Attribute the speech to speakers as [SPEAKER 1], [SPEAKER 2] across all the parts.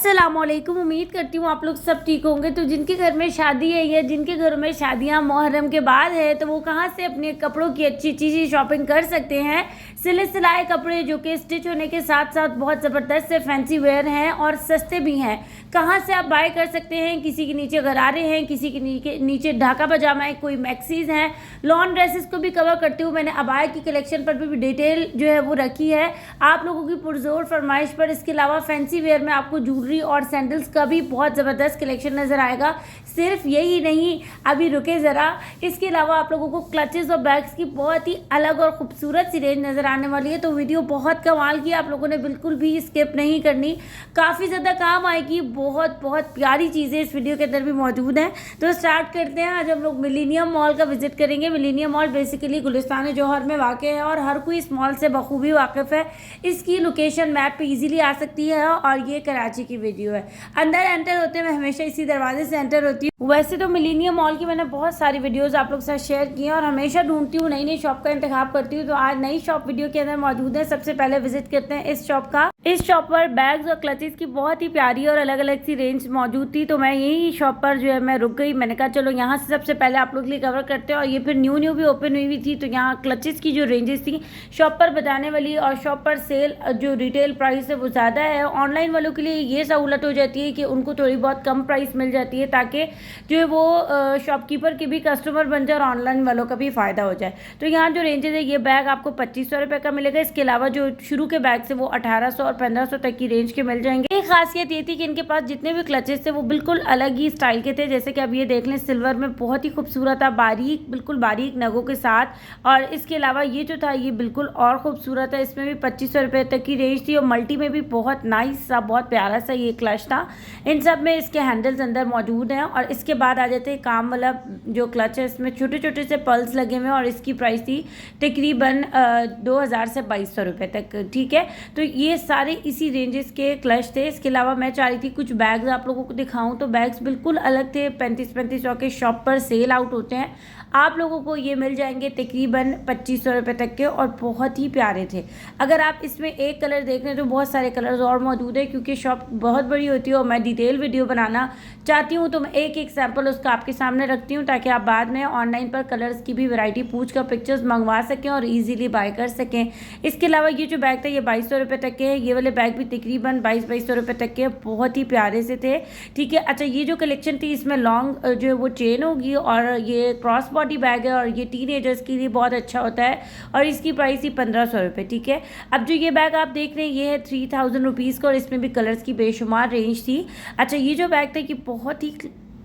[SPEAKER 1] अस्सलामुअलैकुम। उम्मीद करती हूँ आप लोग सब ठीक होंगे। तो जिनके घर में शादी है या जिनके घरों में शादियाँ मुहर्रम के बाद है तो वो कहाँ से अपने कपड़ों की अच्छी अच्छी सी शॉपिंग कर सकते हैं। सिले सिलाए कपड़े जो कि स्टिच होने के साथ साथ बहुत ज़बरदस्त से फैंसी वेयर हैं और सस्ते भी हैं। कहाँ से आप बाय कर सकते हैं। किसी के नीचे गरारे हैं, किसी के नीचे ढाका पजामा है, कोई मैक्सीज हैं। लॉन ड्रेसेस को भी कवर करती हूँ मैंने। अबाया की कलेक्शन पर भी डिटेल जो है वो रखी है आप लोगों की पुरजोर फरमाइश पर। इसके अलावा फैंसी वेयर में आपको ज्वेलरी और सैंडल्स का भी बहुत ज़बरदस्त कलेक्शन नज़र आएगा। सिर्फ यही नहीं, अभी रुके ज़रा, इसके अलावा आप लोगों को क्लचेस और बैग्स की बहुत ही अलग और खूबसूरत सी रेंज नज़र आने वाली है। तो वीडियो बहुत कमाल की, आप लोगों ने बिल्कुल भी स्किप नहीं करनी, काफ़ी ज़्यादा काम आएगी। बहुत बहुत प्यारी चीज़ें इस वीडियो के अंदर भी मौजूद हैं। तो स्टार्ट करते हैं। आज हम लोग मिलेनियम मॉल का विजिट करेंगे। मिलेनियम मॉल बेसिकली गुलिस्तान जौहर में वाक़ है और हर कोई इस मॉल से बखूबी वाकिफ़ है। इसकी लोकेशन मैप पे इजीली आ सकती है और ये कराची की वीडियो है। अंदर एंटर होते हैं, मैं हमेशा इसी दरवाजे से एंटर होती हूँ। वैसे तो मिलेनियम मॉल की मैंने बहुत सारी वीडियोस आप लोग के साथ शेयर की हैं और हमेशा ढूंढती हूँ, नई नई शॉप का इंतखाब करती हूँ। तो आज नई शॉप वीडियो के अंदर मौजूद है। सबसे पहले विजिट करते हैं इस शॉप का। इस शॉप पर बैग्स और क्लचेस की बहुत ही प्यारी और अलग अलग सी रेंज मौजूद थी। तो मैं यही शॉप पर जो है मैं रुक गई। मैंने कहा चलो यहाँ से सबसे पहले आप लोग के लिए कवर करते हैं। और ये फिर न्यू भी ओपन हुई थी। तो यहाँ क्लचेस की जो रेंजेस थी शॉप पर बताने वाली, और शॉप पर सेल जो रिटेल प्राइस है वो ज़्यादा है। ऑनलाइन वालों के लिए ये सहूलत हो जाती है कि उनको थोड़ी बहुत कम प्राइस मिल जाती है ताकि जो है वो शॉपकीपर के भी कस्टमर बन जाए और ऑनलाइन वालों का भी फ़ायदा हो जाए। तो यहाँ जो रेंजेस है, ये बैग आपको 2500 रुपये का मिलेगा। इसके अलावा जो शुरू के बैग से वो 1800 और 1500 तक की रेंज के मिल जाएंगे। एक खासियत ये थी कि इनके पास जितने भी क्लचेस थे वो बिल्कुल अलग ही स्टाइल के थे। जैसे कि अब ये देख लें, सिल्वर में बहुत ही खूबसूरत था, बारीक, बिल्कुल बारीक नगों के साथ। और इसके अलावा ये जो था ये बिल्कुल और खूबसूरत है। इसमें भी 2500 रुपये तक की रेंज थी और मल्टी में भी बहुत नाइस सा, बहुत प्यारा सा ये क्लच था। इन सब में इसके हैंडल्स अंदर मौजूद हैं। और इसके बाद आ जाते हैं काम वाला जो क्लच है, इसमें छोटे छोटे से पल्स लगे हुए हैं और इसकी प्राइस थी तकरीबन 2000 से 2200 रुपये तक। ठीक है, तो ये सारे इसी रेंजेस के क्लच थे। इसके अलावा मैं चाह रही थी कुछ बैग्स आप लोगों को दिखाऊं। तो बैग्स बिल्कुल अलग थे। 3500 के शॉप पर सेल आउट होते हैं, आप लोगों को ये मिल जाएंगे तकरीबन 2500 रुपये तक के और बहुत ही प्यारे थे। अगर आप इसमें एक कलर देख रहे हैं तो बहुत सारे कलर्स और मौजूद है। क्योंकि शॉप बहुत बड़ी होती है और मैं डिटेल वीडियो बनाना चाहती हूँ तो मैं एक एक सैम्पल उसका आपके सामने रखती हूँ ताकि आप बाद में ऑनलाइन पर कलर्स की भी वैरायटी पूछ कर पिक्चर्स मंगवा सकें और ईजिली बाय कर सकें। इसके अलावा ये जो बैग था ये 2200 रुपये तक के है। ये वाले बैग भी तकरीबन 2200 रुपये तक के बहुत ही प्यारे से थे। ठीक है, अच्छा, ये जो कलेक्शन थी इसमें लॉन्ग जो है वो चेन होगी और ये क्रॉस बॉडी बैग है और ये टीनेजर्स के लिए बहुत अच्छा होता है और इसकी प्राइस ही 1500 रुपये। ठीक है, अब जो ये बैग आप देख रहे हैं ये है 3000 रुपीज़ का और इसमें भी कलर्स की बेशुमार रेंज थी। अच्छा, ये जो बैग था ये बहुत ही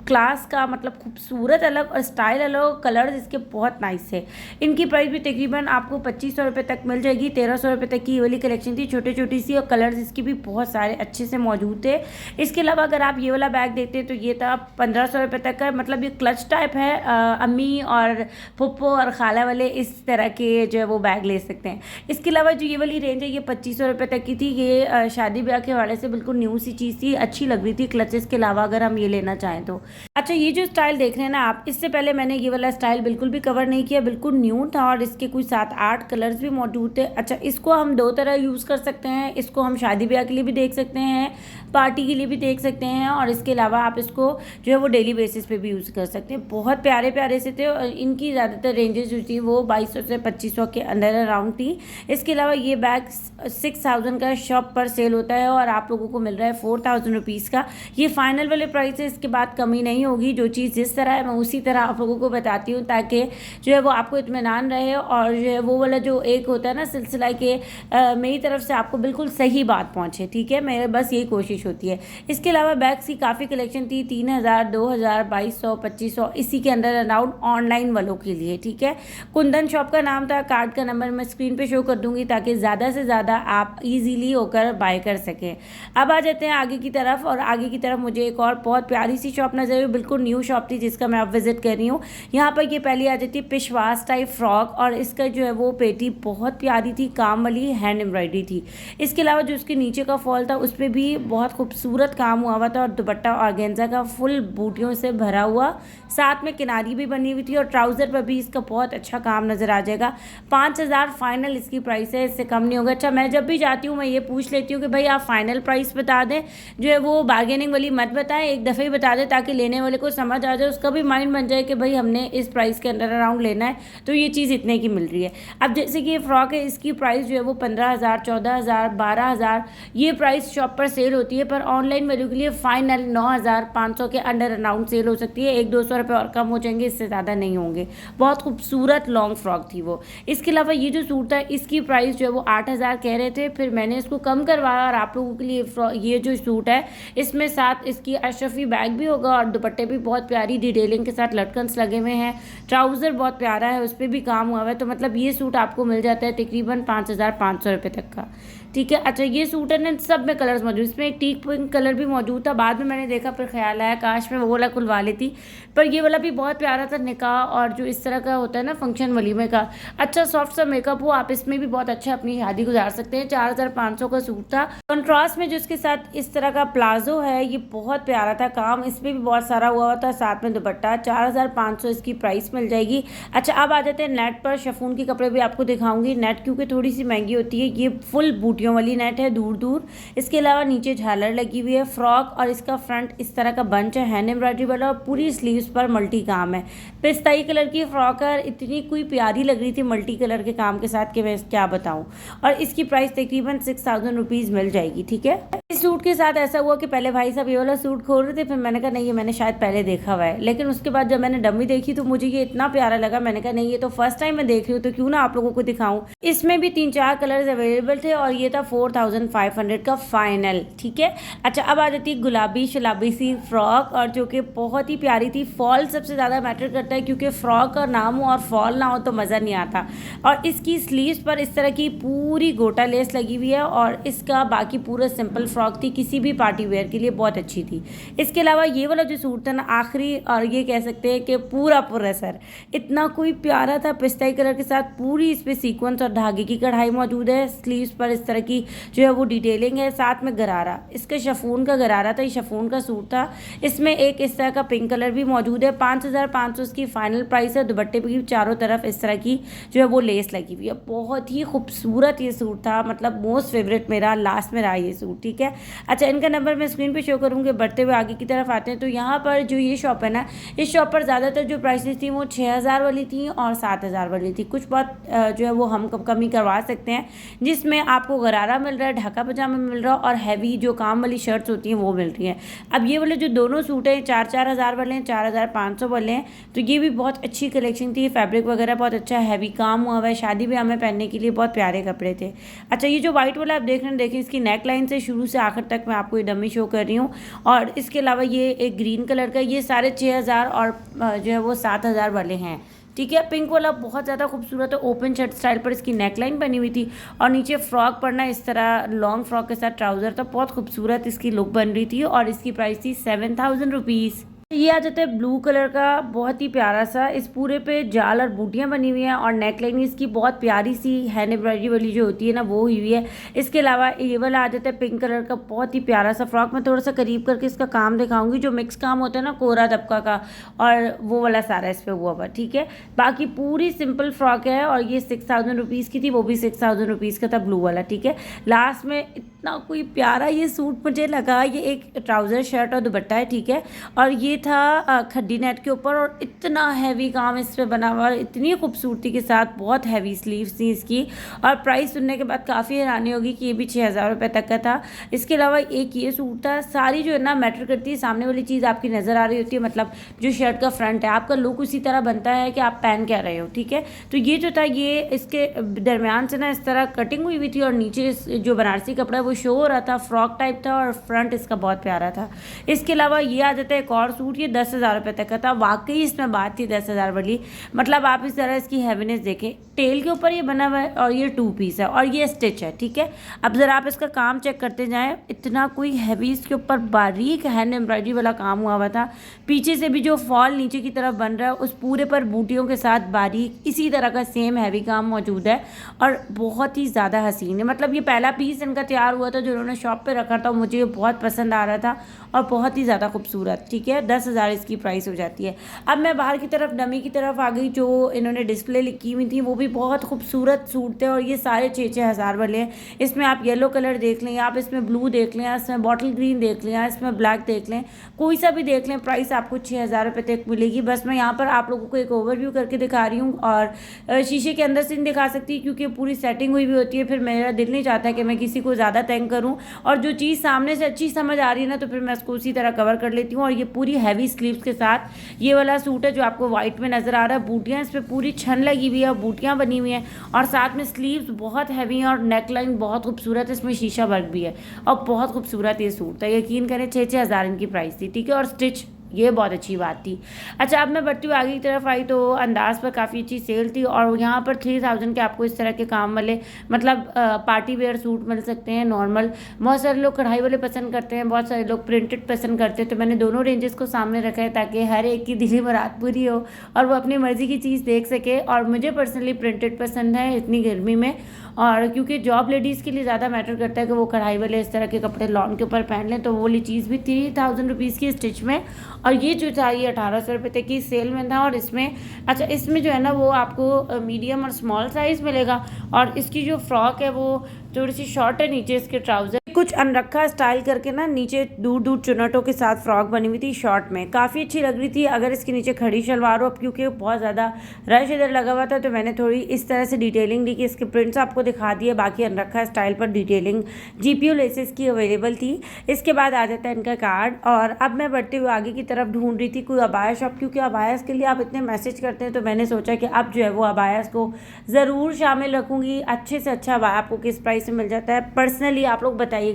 [SPEAKER 1] क्लास का, मतलब खूबसूरत अलग और स्टाइल अलग, कलर्स इसके बहुत नाइस है। इनकी प्राइस भी तकरीबन आपको 2500 रुपये तक मिल जाएगी। 1300 रुपये तक की ये वाली कलेक्शन थी, छोटी छोटी सी, और कलर्स इसके भी बहुत सारे अच्छे से मौजूद थे। इसके अलावा अगर आप ये वाला बैग देखते हैं तो ये था 1500 रुपये तक का। मतलब ये क्लच टाइप है, अम्मी और फुप्पो और खाला वाले इस तरह के जो है वो बैग ले सकते हैं। इसके अलावा जो ये वाली रेंज है ये 2500 रुपये तक की थी। ये शादी ब्याह के हवाले से बिल्कुल न्यू सी चीज़ थी, अच्छी लग रही थी क्लचेस के अलावा अगर हम ये लेना चाहें तो। अच्छा, ये जो स्टाइल देख रहे हैं ना आप, इससे पहले मैंने ये वाला स्टाइल बिल्कुल भी कवर नहीं किया, बिल्कुल न्यू था और इसके कुछ 7-8 कलर्स भी मौजूद थे। अच्छा, इसको हम दो तरह यूज़ कर सकते हैं। इसको हम शादी ब्याह के लिए भी देख सकते हैं, पार्टी के लिए भी देख सकते हैं और इसके अलावा आप इसको जो है वो डेली बेसिस पे भी यूज़ कर सकते हैं। बहुत प्यारे प्यारे से थे और इनकी ज़्यादातर रेंजेस जो थी वो 2200 से 2500 के अंदर अराउंड थी। इसके अलावा ये बैग 6000 का शॉप पर सेल होता है और आप लोगों को मिल रहा है 4000 रुपीज़ का। ये फाइनल वाले प्राइस है, इसके बाद कमी नहीं होगी। जो चीज़ जिस तरह है मैं उसी तरह आप लोगों को बताती हूँ ताकि जो है वो आपको इत्मीनान रहे और जो है वो वाला जो एक होता है ना सिलसिला के मेरी तरफ से आपको बिल्कुल सही बात पहुँचे। ठीक है, मेरे बस यही कोशिश होती है। इसके अलावा बैग्स की काफ़ी कलेक्शन थी, 3000, 2000, 2200, 2500 इसी के अंदर अराउंड ऑनलाइन वालों के लिए। ठीक है, कुंदन शॉप का नाम था, कार्ड का नंबर मैं स्क्रीन पे शो कर दूंगी ताकि ज़्यादा से ज़्यादा आप इजीली होकर बाय कर सकें। अब आ जाते हैं आगे की तरफ और आगे की तरफ मुझे एक और बहुत प्यारी सी शॉप नज़र रही हूँ, बिल्कुल न्यू शॉप थी जिसका मैं अब विजिट कर रही हूँ। यहाँ पर ये पहली आ जाती है पिशवास टाइप फ्रॉक, और इसका जो है वो पेटी बहुत प्यारी थी, काम वाली हैंड एम्ब्रॉयडरी थी। इसके अलावा जो इसके नीचे का फॉल था उस पर भी बहुत खूबसूरत काम हुआ हुआ था, और दुपट्टा ऑर्गेन्जा का फुल बूटियों से भरा हुआ, साथ में किनारी भी बनी हुई थी, और ट्राउज़र पर भी इसका बहुत अच्छा काम नज़र आ जाएगा। 5,000 फाइनल इसकी प्राइस है, इससे कम नहीं होगा। अच्छा, मैं जब भी जाती हूँ मैं ये पूछ लेती हूँ कि भाई आप फाइनल प्राइस बता दें, जो है वो बार्गेनिंग वाली मत बताएं, एक दफ़े ही बता दें ताकि लेने वाले को समझ आ जाए, उसका भी माइंड बन जाए कि भाई हमने इस प्राइस के अंडर अराउंड लेना है तो ये चीज़ इतने की मिल रही है। अब जैसे कि ये फ्रॉक है, इसकी प्राइस जो है वो 15,000, 14,000, 12,000 ये प्राइस शॉप पर सेल होती है, पर ऑनलाइन वैल्यू के लिए फाइनल 9,500 के अंडर अराउंड सेल हो सकती है। 100-200 रुपये और कम हो जाएंगे, इससे ज़्यादा नहीं होंगे। बहुत खूबसूरत लॉन्ग फ्रॉक थी वो। इसके अलावा ये जो सूट था इसकी प्राइस जो है वो 8,000 कह रहे थे, फिर मैंने इसको कम करवाया और आप लोगों के लिए ये जो सूट है इसमें साथ इसकी अशरफी बैग भी होगा, और दुपट्टे भी बहुत प्यारी डिटेलिंग के साथ लटकन्स लगे हुए हैं। ट्राउज़र बहुत प्यारा है, उस पर भी काम हुआ है, तो मतलब ये सूट आपको मिल जाता है तकरीबन 5,500 रुपये तक का। ठीक है। अच्छा, ये सूट है ना, सब में कलर्स मौजूद, इसमें एक टीक पिंक कलर भी मौजूद था, बाद में मैंने देखा फिर ख्याल आया काश मैं वो वाला खुलवा लेती, पर ये वाला भी बहुत प्यारा था। निकाह और जो इस तरह का होता है ना फंक्शन वलीमे का, अच्छा सॉफ्ट सा मेकअप हो, आप इसमें भी बहुत अच्छा अपनी शादी गुजार सकते हैं। 4,500 का सूट था। कंट्रास्ट में जो इसके साथ इस तरह का प्लाजो है ये बहुत प्यारा था, काम इसमें भी बहुत सारा हुआ था, साथ में दुपट्टा। 4,500 इसकी प्राइस मिल जाएगी। अच्छा, अब आ जाते हैं नेट पर। शिफॉन के कपड़े भी आपको दिखाऊंगी। नेट क्योंकि थोड़ी सी महंगी होती है, ये फुल बूटियों वाली नेट है दूर दूर। इसके अलावा नीचे झालर लगी हुई है। फ्रॉक और इसका फ्रंट इस तरह का बंच है हैंड एम्ब्रॉयडरी वाला, और पूरी स्लीव्स पर मल्टी काम है। पिस्ताई कलर की फ्रॉक है, इतनी कोई प्यारी लग रही थी मल्टी कलर के काम के साथ कि मैं क्या बताऊं, और इसकी प्राइस तकरीबन 6,000 रुपीज़ मिल जाएगी। ठीक है। इस सूट के साथ ऐसा हुआ कि पहले भाई साहब ये वाला सूट खोल रहे थे, फिर मैंने कहा नहीं ये मैंने शायद पहले देखा हुआ है, लेकिन उसके बाद जब मैंने डमी देखी तो मुझे ये इतना प्यारा लगा, मैंने कहा नहीं ये तो फर्स्ट टाइम मैं देख रही हूँ तो क्यों ना आप लोगों को दिखाऊं। इसमें भी 3-4 कलर्स अवेलेबल थे, और ये था 4,500 का फाइनल। ठीक है। अच्छा, अब आ जाती है गुलाबी शलाबी सी फ्रॉक, और जो कि बहुत ही प्यारी थी। फॉल सबसे ज़्यादा मैटर करता है, क्योंकि फ्रॉक का नाम हो और फॉल ना हो तो मज़ा नहीं आता। और इसकी स्लीव्स पर इस तरह की पूरी गोटा लेस लगी हुई है, और इसका बाकी पूरा सिंपल फ्रॉक थी, किसी भी पार्टी वेयर के लिए बहुत अच्छी थी। इसके अलावा ये वाला जो सूट था ना आखिरी, और ये कह सकते हैं कि पूरा सर इतना कोई प्यारा था, पिस्ताई कलर के साथ पूरी इस पर सीक्वेंस और धागे की कढ़ाई मौजूद है। स्लीव्स पर इस तरह की जो है वो डिटेलिंग है, साथ में गरारा, इसका शिफॉन का गरारा था, ये शिफॉन का सूट था। इसमें एक इस तरह का पिंक कलर भी मौजूद है। 5,500 इसकी फाइनल प्राइस है। दुपट्टे पर चारों तरफ इस तरह की जो है वो लेस लगी हुई है। बहुत ही खूबसूरत ये सूट था, मतलब मोस्ट फेवरेट मेरा लास्ट में रहा ये सूट। ठीक है। अच्छा, इनका नंबर मैं स्क्रीन पे शो करूँगी। बढ़ते हुए आगे की तरफ आते हैं तो यहाँ पर जो ये शॉप है ना, इस शॉप पर ज़्यादातर जो प्राइसेस थी वो 6,000 वाली थी और 7,000 वाली थी। कुछ बहुत जो है वो हम कमी करवा सकते हैं, जिसमें आपको गरारा मिल रहा है, ढाका पजामा मिल रहा है, और हैवी जो काम वाली शर्ट्स होती हैं वो मिल रही हैं। अब ये वाले जो दोनों सूट हैं 4-4 हज़ार वाले हैं, 4,500 वाले हैं, तो ये भी बहुत अच्छी कलेक्शन थी। फैब्रिक वगैरह बहुत अच्छा हैवी काम हुआ हुआ है, शादी ब्याह में पहनने के लिए बहुत प्यारे कपड़े थे। अच्छा, ये जो व्हाइट वाला आप देख रहे हैं, देखिए इसकी नेक लाइन से शुरू से आखिर तक मैं आपको ये डमी शो कर रही हूँ। और इसके अलावा ये एक ग्रीन कलर का, ये सारे 6,000 और जो है वो 7,000 वाले हैं। ठीक है। पिंक वाला बहुत ज़्यादा खूबसूरत है, ओपन शर्ट स्टाइल पर इसकी नेकलाइन बनी हुई थी, और नीचे फ्रॉक पर ना इस तरह लॉन्ग फ्रॉक के साथ ट्राउज़र था, बहुत खूबसूरत इसकी लुक बन रही थी, और इसकी प्राइस थी 7,000 रुपीज़। ये आ जाता है ब्लू कलर का, बहुत ही प्यारा सा, इस पूरे पे जाल और बूटियाँ बनी हुई हैं, और नेकलाइन इसकी बहुत प्यारी सी हैंड एम्ब्रॉयडरी वाली जो होती है ना वो हुई है। इसके अलावा ये वाला आ जाता है पिंक कलर का, बहुत ही प्यारा सा फ्रॉक। मैं थोड़ा सा करीब करके इसका काम दिखाऊंगी, जो मिक्स काम होता है ना कोरा दबका का, और वो वाला सारा इस पर हुआ हुआ। ठीक है। बाकी पूरी सिंपल फ्रॉक है, और ये 6,000 रुपीज़ की थी, वो भी 6,000 रुपीज़ का था ब्लू वाला। ठीक है। लास्ट में इतना कोई प्यारा ये सूट मुझे लगा, ये एक ट्राउज़र शर्ट और दुपट्टा है। ठीक है। और ये था खड्डी नेट के ऊपर, और इतना हैवी काम इस पर बना हुआ, इतनी खूबसूरती के साथ, बहुत हैवी स्लीव्स थी इसकी। और प्राइस सुनने के बाद काफ़ी हैरानी होगी कि ये भी 6,000 रुपये तक का था। इसके अलावा एक ये सूट था। सारी जो है ना मैटर करती है, सामने वाली चीज़ आपकी नज़र आ रही होती है, मतलब जो शर्ट का फ्रंट है, आपका लुक उसी तरह बनता है कि आप पहन क्या रहे हो। ठीक है। तो ये जो था ये इसके दरमियान से ना इस तरह कटिंग हुई थी, और नीचे जो बनारसी कपड़ा है वो शो हो रहा था, फ्रॉक टाइप था और फ्रंट इसका बहुत प्यारा था। इसके अलावा ये आ जाता है एक और सूट, ये 10,000 रुपये तक का था। वाकई इसमें बात थी 10,000 वाली, मतलब आप इस तरह इसकी हैवीनेस देखें, टेल के ऊपर ये बना हुआ है और ये 2 पीस है और ये स्टिच है, ठीक है। अब ज़रा आप इसका काम चेक करते जाएं, इतना कोई हैवी इसके ऊपर बारीक हैंड एम्ब्रॉयडरी वाला काम हुआ हुआ था। पीछे से भी जो फॉल नीचे की तरफ बन रहा है उस पूरे पर बूटियों के साथ बारीक इसी तरह का सेम हैवी काम मौजूद है और बहुत ही ज़्यादा हसीन है। मतलब ये पहला पीस इनका तैयार हुआ था जो उन्होंने शॉप पे रखा था, मुझे ये बहुत पसंद आ रहा था और बहुत ही ज़्यादा खूबसूरत, ठीक है। 10,000 इसकी प्राइस हो जाती है। अब मैं बाहर की तरफ डमी की तरफ आ गई, जो इन्होंने डिस्प्ले की हुई थी वो भी बहुत खूबसूरत सूट थे और ये सारे 6-6 हज़ार वाले हैं। इसमें आप येलो कलर देख लें, आप इसमें ब्लू देख लें, इसमें बॉटल ग्रीन देख लें, इसमें ब्लैक देख लें, कोई सा भी देख लें, प्राइस आपको 6,000 रुपये तक मिलेगी। बस मैं यहाँ पर आप लोगों को एक ओवरव्यू करके दिखा रही हूँ और शीशे के अंदर से नहीं दिखा सकती क्योंकि पूरी सेटिंग हुई भी होती है, फिर मेरा दिल नहीं चाहता कि मैं किसी को ज़्यादा तंग करूँ और जो चीज़ सामने से अच्छी समझ आ रही है ना तो फिर मैं उसको उसी तरह कवर कर लेती हूँ। और ये पूरी हैवी स्लीव्स के साथ ये वाला सूट है जो आपको व्हाइट में नज़र आ रहा है। बूटियाँ इस पर पूरी छन लगी हुई है, बूटियाँ बनी हुई हैं और साथ में स्लीव्स बहुत हैवी हैं और नेक लाइन बहुत खूबसूरत है, इसमें शीशा वर्क भी है और बहुत खूबसूरत ये सूट था। यकीन करें 6-6 हज़ार इनकी प्राइस थी, ठीक है, और स्टिच, ये बहुत अच्छी बात थी। अच्छा, अब मैं बढ़ती हुई आगे की तरफ आई तो अंदाज़ पर काफ़ी अच्छी सेल थी और यहाँ पर 3,000 के आपको इस तरह के काम वाले मतलब पार्टी वेयर सूट मिल सकते हैं नॉर्मल। बहुत सारे लोग कढ़ाई वाले पसंद करते हैं, बहुत सारे लोग प्रिंटेड पसंद करते हैं, तो मैंने दोनों रेंजेस को सामने रखा है ताकि हर एक की दिली मुराद पूरी हो और वो अपनी मर्ज़ी की चीज़ देख सके। और मुझे पर्सनली प्रिंटेड पसंद है इतनी गर्मी में, और क्योंकि जॉब लेडीज़ के लिए ज़्यादा मैटर करता है कि वो कढ़ाई वाले इस तरह के कपड़े लॉन के ऊपर पहन लें, तो वो वाली चीज़ भी 3,000 रुपीज़ की स्टिच में। और ये जो था ये 1,800 रुपये तक की सेल में था और इसमें अच्छा इसमें जो है ना वो आपको मीडियम और स्मॉल साइज़ मिलेगा और इसकी जो फ्रॉक है वो थोड़ी सी शॉर्ट है, नीचे इसके ट्राउज़र कुछ अनरखा स्टाइल करके ना नीचे दूर दूर चुनटों के साथ फ्रॉक बनी हुई थी शॉर्ट में, काफ़ी अच्छी लग रही थी। अगर इसके नीचे खड़ी शलवार हो, अब क्योंकि बहुत ज़्यादा रश इधर लगा हुआ था तो मैंने थोड़ी इस तरह से डिटेलिंग दी कि इसके प्रिंट्स आपको दिखा दिए, बाकी अनरखा स्टाइल पर डिटेलिंग GPU लेसेस की अवेलेबल थी। इसके बाद आ जाता है इनका कार्ड और अब मैं बढ़ते हुए आगे की तरफ ढूंढ रही थी कोई अबाया शॉप, क्योंकि अबायास के लिए आप इतने मैसेज करते हैं तो मैंने सोचा कि अब जो है वो अबायास को ज़रूर शामिल रखूँगी। अच्छे से अच्छा अबाया आपको किस प्राइस में मिल जाता है, पर्सनली आप लोग बताइएगा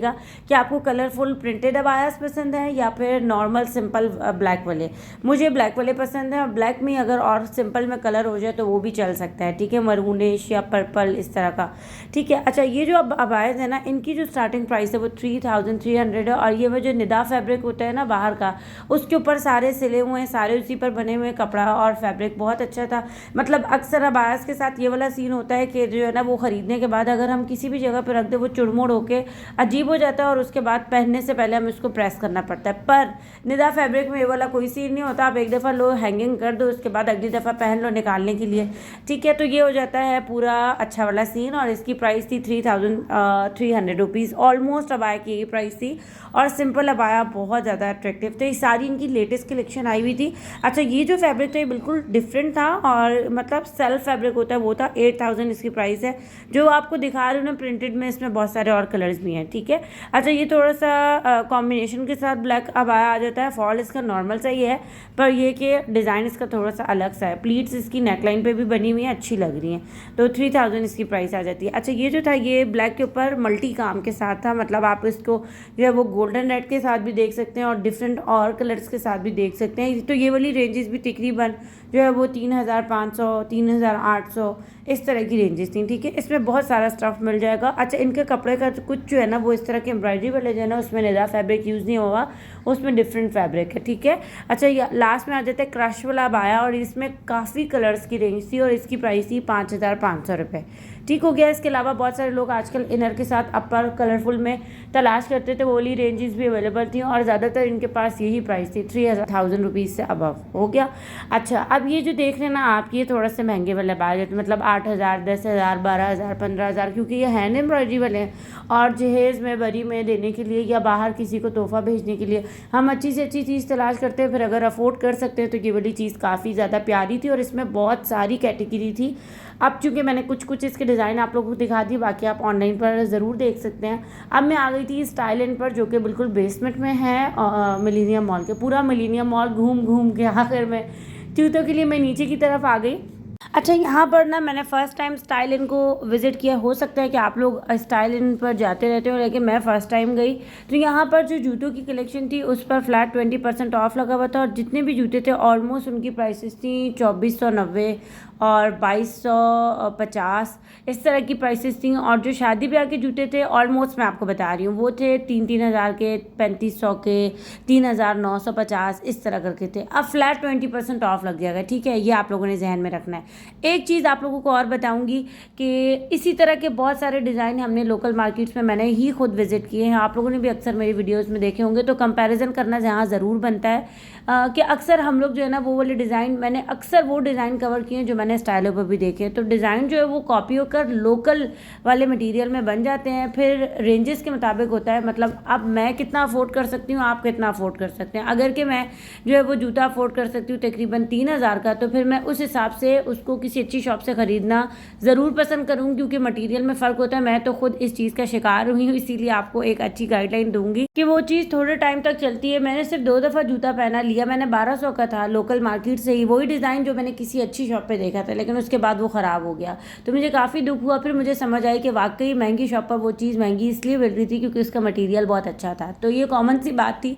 [SPEAKER 1] कि आपको कलरफुल प्रिंटेड अबायास पसंद है या फिर नॉर्मल सिंपल ब्लैक वाले। मुझे ब्लैक वाले पसंद है और ब्लैक में अगर और सिंपल में कलर हो जाए तो वो भी चल सकता है, ठीक है, मरूनिश या पर्पल इस तरह का, ठीक है। अच्छा, ये जो अबायास है ना इनकी जो स्टार्टिंग प्राइस है वो 3,300 है और ये वो जो निदा फैब्रिक होता है ना बाहर का उसके ऊपर सारे सिले हुए हैं, सारे उसी पर बने हुए कपड़ा और फैब्रिक बहुत अच्छा था। मतलब अक्सर अबायास के साथ ये वाला सीन होता है कि जो है ना वो ख़रीदने के बाद अगर हम किसी भी जगह पर रख दें वो चुड़मुड़ होके अजीब हो जाता है और उसके बाद पहनने से पहले हमें इसको प्रेस करना पड़ता है। पर निदा फैब्रिक में ये वाला कोई सीन नहीं होता, आप एक दफ़ा लो हैंगिंग कर दो उसके बाद अगली दफ़ा पहन लो निकालने के लिए, ठीक है। तो ये हो जाता है पूरा अच्छा वाला सीन और इसकी प्राइस थी 3,300 रुपीज़। ऑलमोस्ट अबाया की ये प्राइस थी और सिंपल अबाया बहुत ज़्यादा अट्रैक्टिव थे। सारी इनकी लेटेस्ट कलेक्शन आई हुई थी। अच्छा, ये जो फैब्रिक था ये बिल्कुल डिफरेंट था और मतलब सेल्फ फैब्रिक होता है वो था, 8,000 इसकी प्राइस है। जो आपको दिखा रही हूँ ना प्रिंटेड में, इसमें बहुत सारे और कलर्स भी हैं, ठीक है। अच्छा, ये थोड़ा सा कॉम्बिनेशन के साथ ब्लैक अबाया आ जाता है, फॉल इसका नॉर्मल सा ही है पर ये कि डिज़ाइन इसका थोड़ा सा अलग सा है, प्लीट्स इसकी नेकलाइन पे भी बनी हुई है, अच्छी लग रही हैं, तो 3,000 इसकी प्राइस आ जाती है। अच्छा, ये जो था ये ब्लैक के ऊपर मल्टी काम के साथ था, मतलब आप इसको जो है वो गोल्डन रेड के साथ भी देख सकते हैं और डिफरेंट और कलर्स के साथ भी देख सकते हैं। तो ये वाली रेंजेस भी तकरीबन जो है वो 3,500 3,800 इस तरह की रेंजेस थी, ठीक है। इसमें बहुत सारा स्टफ़ मिल जाएगा। अच्छा, इनके कपड़े का कुछ जो है ना वो इस तरह के एम्ब्रॉयडरी वाले जो है ना उसमें निदा फैब्रिक यूज़ नहीं हुआ, उसमें डिफरेंट फैब्रिक है, ठीक है। अच्छा, ये लास्ट में आ जाता है क्रश वाला अबाया और इसमें काफ़ी कलर्स की रेंज थी और इसकी प्राइस थी 5,500 रुपये, ठीक हो गया। इसके अलावा बहुत सारे लोग आजकल इनर के साथ अपर कलरफुल में तलाश करते थे, वो वाली रेंजेस भी अवेलेबल थी और ज़्यादातर इनके पास यही प्राइस थी 3,000 रुपीज़ से अबव हो गया। अच्छा, अब ये जो देख रहे हैं ना आप ये थोड़ा से महंगे वाले अबाया मतलब 8,000 10,000 12,000 15,000, क्योंकि ये हैंड एम्ब्रॉयडरी वाले हैं और जहेज़ में बरी में देने के लिए या बाहर किसी को तोहफ़ा भेजने के लिए हम अच्छी से अच्छी चीज़ तलाश करते हैं। फिर अगर अफोर्ड कर सकते हैं तो ये वाली चीज़ काफ़ी ज़्यादा प्यारी थी और इसमें बहुत सारी कैटेगरी थी। अब चूँकि मैंने कुछ इसके डिज़ाइन आप लोगों को दिखा दी, बाकी आप ऑनलाइन पर ज़रूर देख सकते हैं। अब मैं आ गई थी स्टाइल एंड पर जो कि बिल्कुल बेसमेंट में है मिलेनियम मॉल के। पूरा मिलेनियम मॉल घूम घूम के आखिर में जूतों के लिए मैं नीचे की तरफ आ गई। अच्छा, यहाँ पर ना मैंने फ़र्स्ट टाइम स्टाइल इन को विज़िट किया। हो सकता है कि आप लोग स्टाइल इन पर जाते रहते हो, लेकिन मैं फ़र्स्ट टाइम गई। तो यहाँ पर जो जूतों की कलेक्शन थी उस पर फ्लैट 20% ऑफ लगा हुआ था, और जितने भी जूते थे ऑलमोस्ट उनकी प्राइसेस थी 2490 और 2250, इस तरह की प्राइसेस थी। और जो शादी ब्याह के जूते थे ऑलमोस्ट मैं आपको बता रही हूँ, वो थे 3-3 हज़ार के, 3500 के, 3950, इस तरह करके थे। अब फ्लैट 20% ऑफ लग जाएगा, ठीक है, ये आप लोगों ने जहन में रखना है। एक चीज़ आप लोगों को और बताऊंगी कि इसी तरह के बहुत सारे डिज़ाइन हमने लोकल मार्केट्स में मैंने ही खुद विजिट किए हैं। आप लोगों ने भी अक्सर मेरी वीडियोस में देखे होंगे, तो कंपैरिजन करना जहाँ ज़रूर बनता है कि अक्सर हम लोग जो है ना वो वाले डिज़ाइन, मैंने अक्सर वो डिज़ाइन कवर किए हैं जो मैंने स्टाइलों पर भी देखे। तो डिज़ाइन जो है वो कॉपी होकर लोकल वाले मटीरियल में बन जाते हैं, फिर रेंजेस के मुताबिक होता है। मतलब अब मैं कितना अफोर्ड कर सकती हूँ, आप कितना अफोर्ड कर सकते हैं। अगर कि मैं जो है वो जूता अफोर्ड कर सकती हूँ तकरीबन 3000 का, तो फिर मैं उस हिसाब से उसको किसी अच्छी शॉप से ख़रीदना ज़रूर पसंद करूँगी, क्योंकि मटेरियल में फ़र्क होता है। मैं तो खुद इस चीज़ का शिकार हुई हूँ, इसीलिए आपको एक अच्छी गाइडलाइन दूंगी कि वो चीज़ थोड़े टाइम तक चलती है। मैंने सिर्फ 2 दफ़ा जूता पहना, लिया मैंने 1200 का था लोकल मार्केट से ही, वही डिज़ाइन जो मैंने किसी अच्छी शॉप पे देखा था, लेकिन उसके बाद वो ख़राब हो गया। तो मुझे काफ़ी दुख हुआ। फिर मुझे समझ आई कि वाकई महंगी शॉप पर वो चीज़ महंगी इसलिए मिल रही थी क्योंकि उसका मटेरियल बहुत अच्छा था। तो ये कॉमन सी बात थी।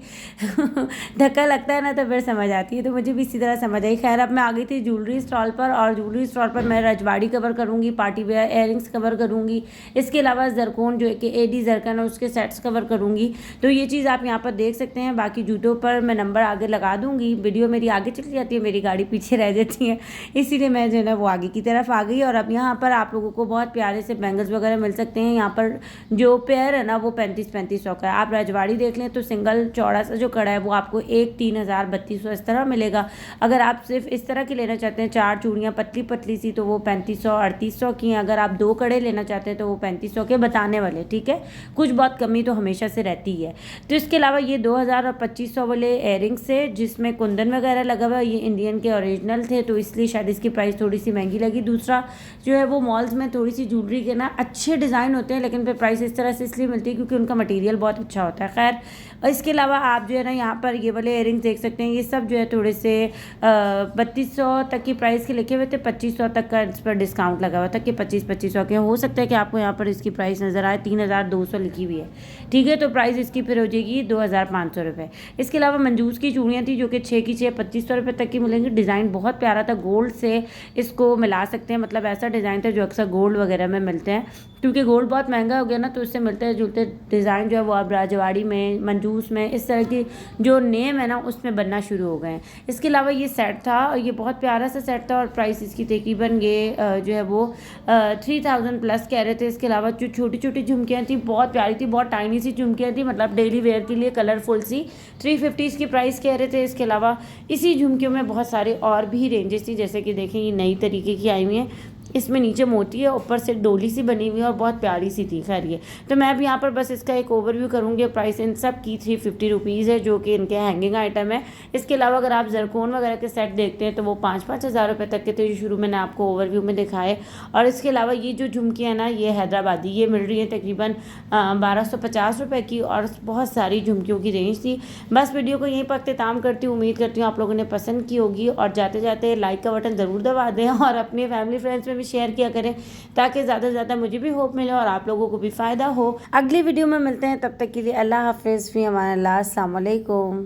[SPEAKER 1] धक्का लगता है ना तो फिर समझ आती है, तो मुझे भी इसी तरह समझ आई। खैर, अब मैं आ गई थी ज्वेलरी स्टॉल पर, और ज्वेलरी स्टॉल पर मैं रजवाड़ी कवर करूँगी, पार्टी वेयर इयररिंग्स कवर करूँगी, इसके अलावा जरकोन जो कि एडी जरकन है उसके सेट्स कवर करूँगी। तो ये चीज़ आप यहाँ पर देख सकते हैं। बाकी जूतों पर मैं नंबर आगे लगा दूँगी। वीडियो मेरी आगे चली जाती है, मेरी गाड़ी पीछे रह जाती है, इसीलिए मैं जो है ना वो आगे की तरफ आ गई। और अब यहाँ पर आप लोगों को बहुत प्यारे से बैंगल्स वगैरह मिल सकते हैं। यहाँ पर जो पेयर है ना वो 3500 का है। आप रजवाड़ी देख लें तो सिंगल चौड़ा सा जो कड़ा है वो आपको 3000-3200 इस तरह मिलेगा। अगर आप सिर्फ इस तरह की लेना चाहते हैं, 4 चूड़ियाँ पतली पतली सी, तो वो 3500-3800 की हैं। अगर आप 2 कड़े लेना चाहते हैं तो वो 3500 के बताने वाले, ठीक है। कुछ बहुत कमी तो हमेशा से रहती है। तो इसके अलावा ये 2000 और 2500 वाले इयररिंग्स है जिसमें कुंदन वगैरह लगा हुआ है। ये इंडियन के ओरिजिनल थे, तो इसलिए शायद इसकी प्राइस थोड़ी सी महंगी लगी। दूसरा जो है वो मॉल्स में थोड़ी सी ज्वेलरी के ना अच्छे डिज़ाइन होते हैं, लेकिन फिर प्राइस इस तरह से इसलिए मिलती है क्योंकि उनका मटेरियल बहुत अच्छा होता है। खैर, इसके अलावा आप जो है ना यहाँ पर ये वाले इयररिंग्स देख सकते हैं। ये सब जो है थोड़े से 3200 तक की प्राइस के लिखे हुए थे, 2500 तक का इस पर डिस्काउंट लगा हुआ था कि 2500 के। हो सकता है कि आपको यहाँ पर इसकी प्राइस नज़र आए, 3200 लिखी हुई है, ठीक है। तो प्राइस इसकी फिर हो जाएगी 2500 रुपये। इसके अलावा मंजूस की चूड़ियाँ थी जो कि 6 की 6 2500 रुपये तक की मिलेंगी। डिज़ाइन बहुत प्यारा था, गोल्ड से इसको मिला सकते हैं। मतलब ऐसा डिज़ाइन था जो अक्सर गोल्ड वगैरह में मिलते हैं, क्योंकि गोल्ड बहुत महंगा हो गया ना, तो इससे मिलते जुलते डिज़ाइन जो है वो अब राजवाड़ी में, मंजूस में, इस तरह की जो नेम है ना उसमें बनना शुरू हो गए हैं। इसके अलावा ये सेट था, और ये बहुत प्यारा सा सेट था, और प्राइस इसकी तकरीबन ये जो है वो 3000 प्लस कह रहे थे। इसके अलावा जो छोटी छोटी झुमकियाँ थी बहुत प्यारी थी, बहुत टाइनी सी झुमकियाँ थी, मतलब डेली वेयर के लिए कलरफुल सी, 350 की प्राइस कह रहे थे। इसके अलावा इसी झुमकियों में बहुत सारे और भी रेंजेस थी, जैसे कि देखें ये नई तरीके की आई हुई हैं, इसमें नीचे मोती है, ऊपर से डोली सी बनी हुई है और बहुत प्यारी सी थी। खैर, ये तो मैं अब यहाँ पर बस इसका एक ओवरव्यू करूँगी। प्राइस इन सब की 350 रुपीज़ है, जो कि इनके हैंगिंग आइटम है। इसके अलावा अगर आप जरकोन वगैरह के सेट देखते हैं तो वो 5-5 हज़ार रुपये तक के थे, जो शुरू मैंने आपको ओवरव्यू में दिखाए। और इसके अलावा ये जो झुमकी है ना, ये हैदराबादी, ये मिल रही है तकरीबन 1250 रुपये की, और बहुत सारी झुमकियों की रेंज थी। बस वीडियो को यहीं पर अख्तिताम करती हूँ। उम्मीद करती हूँ आप लोगों ने पसंद की होगी, और जाते जाते लाइक का बटन ज़रूर दबा दें, और अपने फैमिली फ्रेंड्स में भी शेयर किया करें, ताकि ज़्यादा से ज़्यादा मुझे भी होप मिले और आप लोगों को भी फ़ायदा हो। अगली वीडियो में मिलते हैं, तब तक के लिए अल्लाह हाफिज़, फ़ी अमान अल्लाह, अस्सलाम वालेकुम।